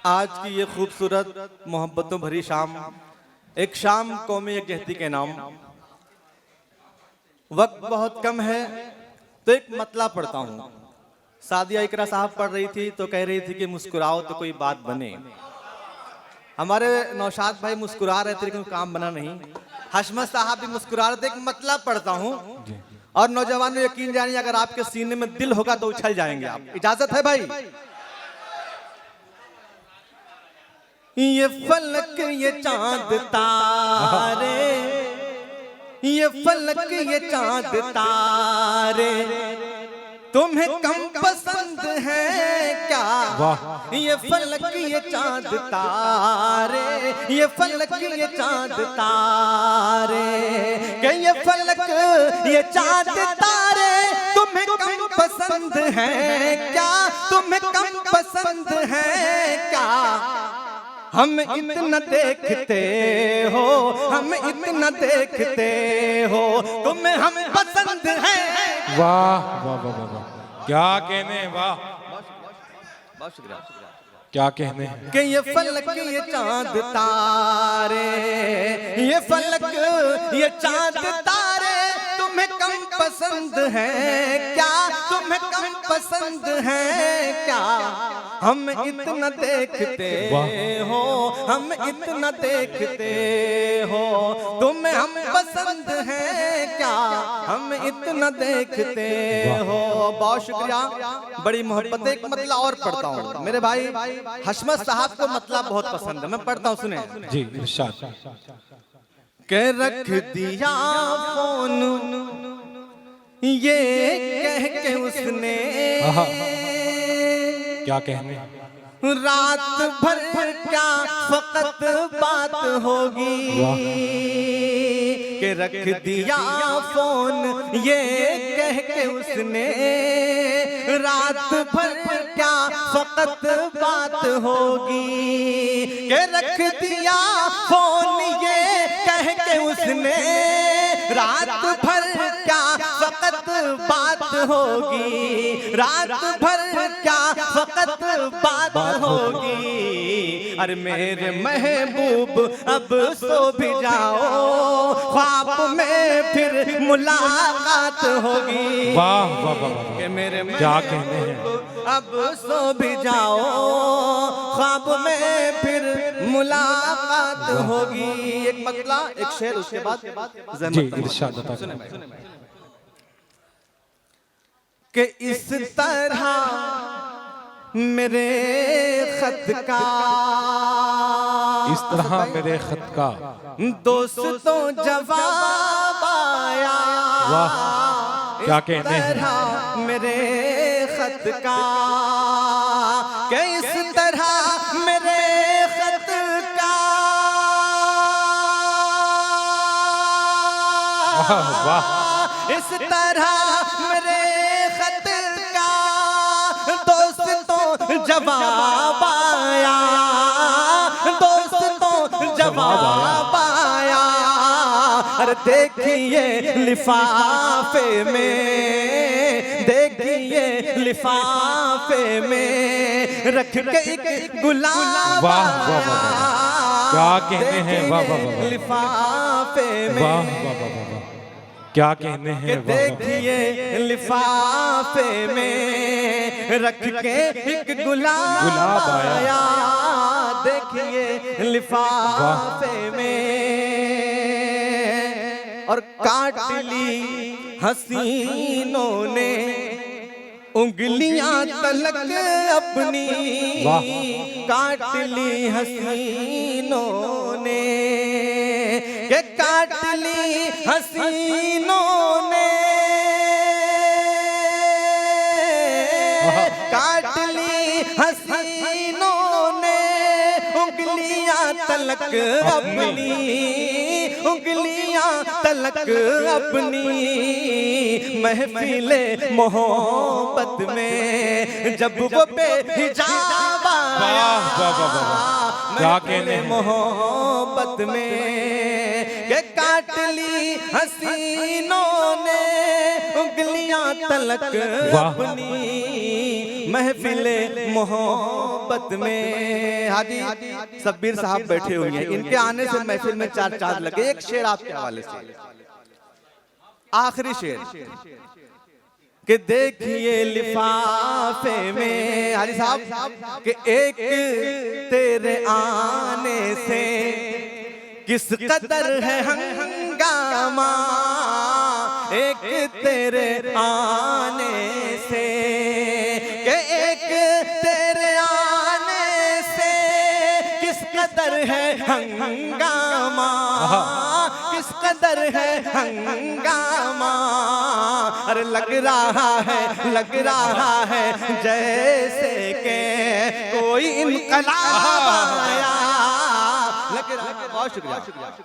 आज की ये खूबसूरत मोहब्बतों भरी शाम, एक शाम कौमी यकजहती के नाम। वक्त बहुत कम है तो एक मतला पढ़ता हूँ। सादिया इकरा साहब पढ़ रही थी तो कह रही थी कि मुस्कुराओ तो कोई बात बने। हमारे नौशाद भाई मुस्कुरा रहे थे लेकिन काम बना नहीं। हशमत साहब भी मुस्कुरा रहे थे। एक मतला पढ़ता हूँ और नौजवानों यकीन जानिए, अगर आपके सीने में दिल होगा तो उछल जाएंगे आप। इजाजत है भाई? ये फलक ये चांद तारे, ये फलक ये चांद तारे तुम्हें कम पसंद है क्या? ये फलक ये चांद तारे, ये फलक ये चांद तारे, कि ये फलक ये चांद तारे तुम्हें कम पसंद है क्या? तुम्हें कम पसंद है क्या? हम इतना देखते हो, हम इतना देखते हो, तुम्हें हम पसंद हैं। वाह वाह वाह वाह, क्या कहने, वाह बहुत शुक्रिया। क्या कहने कि ये फलक ये चांद तारे, ये फलक ये चांद तारे तुम्हें कम पसंद है क्या? तुम्हें कम पसंद है क्या? हम इतना देखते हो, हम इतना देखते हो, तुम्हें हम पसंद है क्या? हम इतना देखते हो। बहुत शुक्रिया, बड़ी मोहब्बत। एक मतला और पढ़ता हूँ। मेरे भाई हशमत साहब को मतला बहुत पसंद है, मैं पढ़ता हूँ, सुने जी इरशाद। के रख दिया फोन ये कह के उसने, क्या कहने, रात भर क्या फकत बात होगी। के रख दिया फोन ये कह के उसने, रात भर क्या फकत बात होगी। के रख दिया फोन ये कह के उसने, रात भर क्या फकत बात होगी। रात भर क्या फकत बात होगी। अरे मेरे महबूब अब सो भी जाओ, ख्वाब में फिर मुलाकात होगी। वाह वाह वाह, कि मेरे क्या कहने हैं, अब सो भी जाओ, ख्वाब में फिर मुलाकात होगी। एक मतला, एक शेर, उसके बाद जी इरशाद बता। कि इस तरह मेरे खत का, इस तरह मेरे खत का दोस्तों जवाब आया। वाह क्या कहने हैं, मेरे खत का, कि इस तरह मेरे खत का, वाह इस तरह मेरे खत का दोस्तों जवाब आया, दोस्तों जवाब आया। अरे देखिए लिफाफे में, देखिए लिफाफे में रख के एक गुलाब। वाह वाह वाह, क्या कहने हैं, वाह वाह वाह, लिफाफे में, वाह वाह वाह वाह, क्या कहने हैं, देखिए लिफाफे में रख के एक गुलाब आया। देखिए लिफाफे में, और काट ली हसीनों ने उंगलियां तलक अपनी। काट ली हसीनों ने, के काट ली हसीनों ने, काट ली हसीनों ने उंगलियां तलक अपनी, उंगलियां तलक अपनी। महफिले मोहब्बत में जब वो बेहिजाब आया, क्या कहने, मोहब्बत में के काट ली हसीनों ने उंगलियां तलक अपनी। महफिले मोहब्बत मोहब्बत में। हाजी शब्बीर साहब बैठे हुए हैं, इनके आने से महफिल में चार चांद लगे। एक शेर आपके हवाले से, आखिरी शेर कि देखिए लिफाफे में हाजी साहब कि एक तेरे आने से किस कदर है हंगामा, एक तेरे आने से कि एक तेरे आने से किस कदर है हंगामा, किस कदर है हंगामा। अरे लग रहा है जैसे के कोई इनकलाब आया। लग रहा है। बहुत शुक्रिया।